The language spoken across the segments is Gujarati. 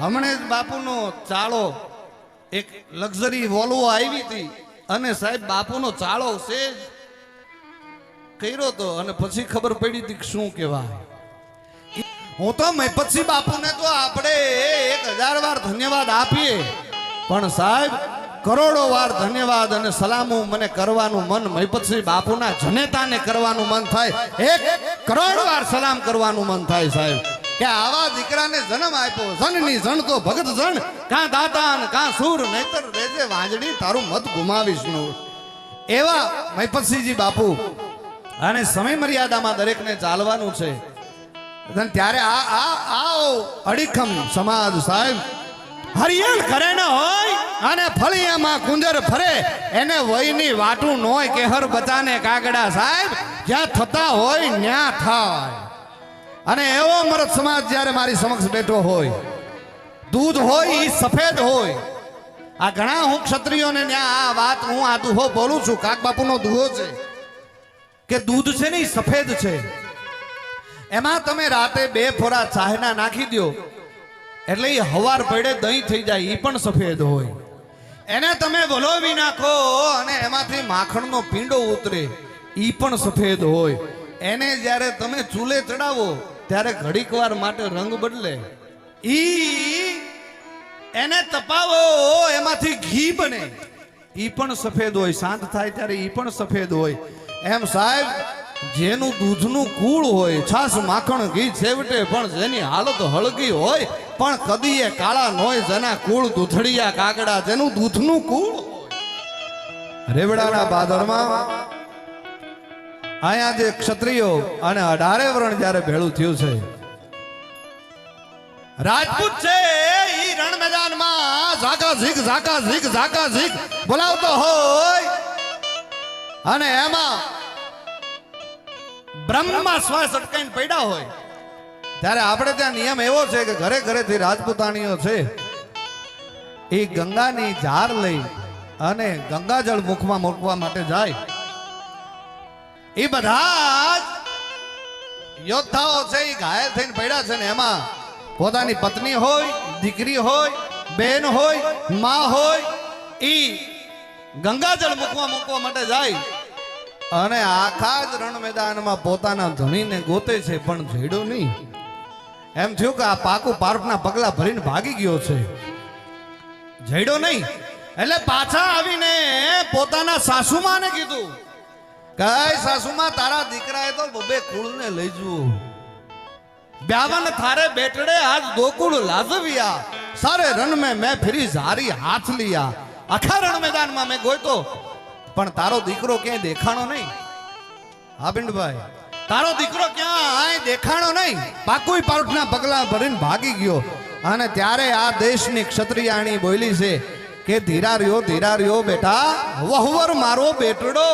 હમણે જ બાપુનો ચાળો એક લક્ઝરી વોલ્વો આવી હતી અને સાહેબ બાપુનો ચાળો છે કર્યો તો અને પછી ખબર પડી હતી કે શું કહેવાય. હું તો મહેપતસિંહ બાપુને તો આપણે 1000 વાર ધન્યવાદ આપીએ, પણ સાહેબ કરોડો વાર ધન્યવાદ અને સલામો મને કરવાનું મન મહેપતસિંહ બાપુના જનેતાને કરવાનું મન થાય, 1 કરોડ વાર સલામ કરવાનું મન થાય સાહેબ કે આવા દીકરાને જન્મ આપ્યો. જનની જણ તો ભગત જણ, કાં દાતા ને કાં સૂર, નહીતર રેજે વાંજણી તારું મત ગુમાવીશ નું. એવા મહેપતસિંહજી બાપુ અને સમય મર્યાદામાં દરેકને ચાલવાનું છે. ત્યારે આ અડીખમ સમાજ સાહેબ હરિયલ કરે ન હોય અને ફળિયામાં કુંજર ફરે એને વયની વાટું નોય કેહર બચાને કાગડા સાહેબ જ્યાં થતા હોય ન્યા થાય. અને એવો મરદ સમાજ જ્યારે મારી સમક્ષ બેઠો હોય, દૂધ હોય એ સફેદ હોય. આ ઘણા હું ક્ષત્રિયોને ન્યા આ વાત હું આ દુહો બોલું છું, કાક બાપુનો દુહો છે કે દૂધ છે ને એ સફેદ છે. એમાં તમે રાતે 2 ફોરા ચાહના નાખી દો એટલે એ હવાર પડે દહીં થઈ જાય, એ પણ સફેદ હોય. એને તમે વલોવી નાખો અને એમાંથી માખણનો પીંડો ઉતરે, એ પણ સફેદ હોય. એને જ્યારે તમે ચૂલે ચડાવો ત્યારે ઘડીક વાર માટે રંગ બદલે. એને તપાવો એમાંથી ઘી બને, એ પણ સફેદ હોય. શાંત થાય ત્યારે એ પણ સફેદ હોય. એમ સાહેબ જેનું દૂધનું કૂળ હોય, છાસ માખણ ઘી છેવટે પણ જેની હાલત હળગી હોય પણ કદીએ કાળા નોય, જેના કૂળ દૂધડિયા કાગડા, જેનું દૂધનું કૂળ હોય. રેવડાના બાદરમાં અહીંયા જે ક્ષત્રિયો અને 18 વર્ણ જ્યારે ભેળું થયું છે, રાજપૂત છે ઈ રણ મેદાનમાં ઝાકા ઝીક બોલાવતો હોય અને એમાં બ્રહ્મમાં શ્વાસ અટકાઈને પડ્યા હોય ત્યારે આપણે ત્યાં નિયમ એવો છે કે ઘરે ઘરેથી રાજપૂતાણીઓ છે એ ગંગાની ઝાર લઈ અને ગંગાજળ મુખમાં મૂકવા માટે જાય. એ બધા યોદ્ધાઓ છે એ ઘાયલ થઈને પડ્યા છે ને એમાં પોતાની પત્ની હોય, દીકરી હોય, બેન હોય, માં હોય, એ ગંગાજળ મૂકવા માટે જાય અને આખા જ રણ મેદાનમાં પોતાના ધણીને ગોતે છે પણ જડ્યો નહીં. એમ થયું કે આ પાકું પાર્પના પગલા ભરીને ભાગી ગયો છે, જડ્યો નહીં. એટલે પાછા આવીને પોતાના સાસુમાને કીધું કે સાસુમા તારા દીકરાએ તો 2 કુળને લઈ જવું, 52 થારે બેટડે આજ 2 કુળ લાજવ્યા, સારે રણ મેં ફરી ઝારી હાથ લિયા. આખા રણ મેદાનમાં મેં ગોતો પણ તારો દીકરો ક્યાંય દેખાણો નહીં. હા પિંડભાઈ, તારો દીકરો ક્યાંય દેખાણો નહીં. પાકુઈ પાર્ટના પગલા ભરીને ભાગી ગયો. અને ત્યારે આ દેશની ક્ષત્રિયાણી બોલી છે કે ધીરા રહ્યો બેટા, વહુવર મારો બેટડો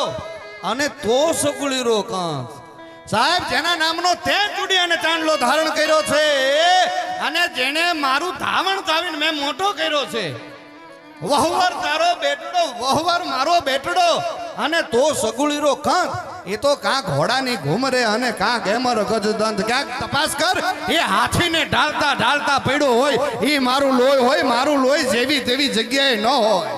અને તો સગુળી રો કાંસ. સાહેબ જેના નામનો તે ચૂડી અને ચાંદલો ધારણ કર્યો છે અને જેને મારું ધાવણ ચાવીને મેં મોટો કર્યો છે, વહુવર તારો બેટડો, વહુવર મારો બેટડો અને તો સગુળીરો કંક. એ તો કાં ઘોડાની ઘુમરે અને કાં ગેમર ગજદંત. ક્યાંક તપાસ કર, એ હાથીને ઢાળતા પડ્યો હોય, એ મારું લોહી હોય, મારું લોહી જેવી તેવી જગ્યાએ ન હોય.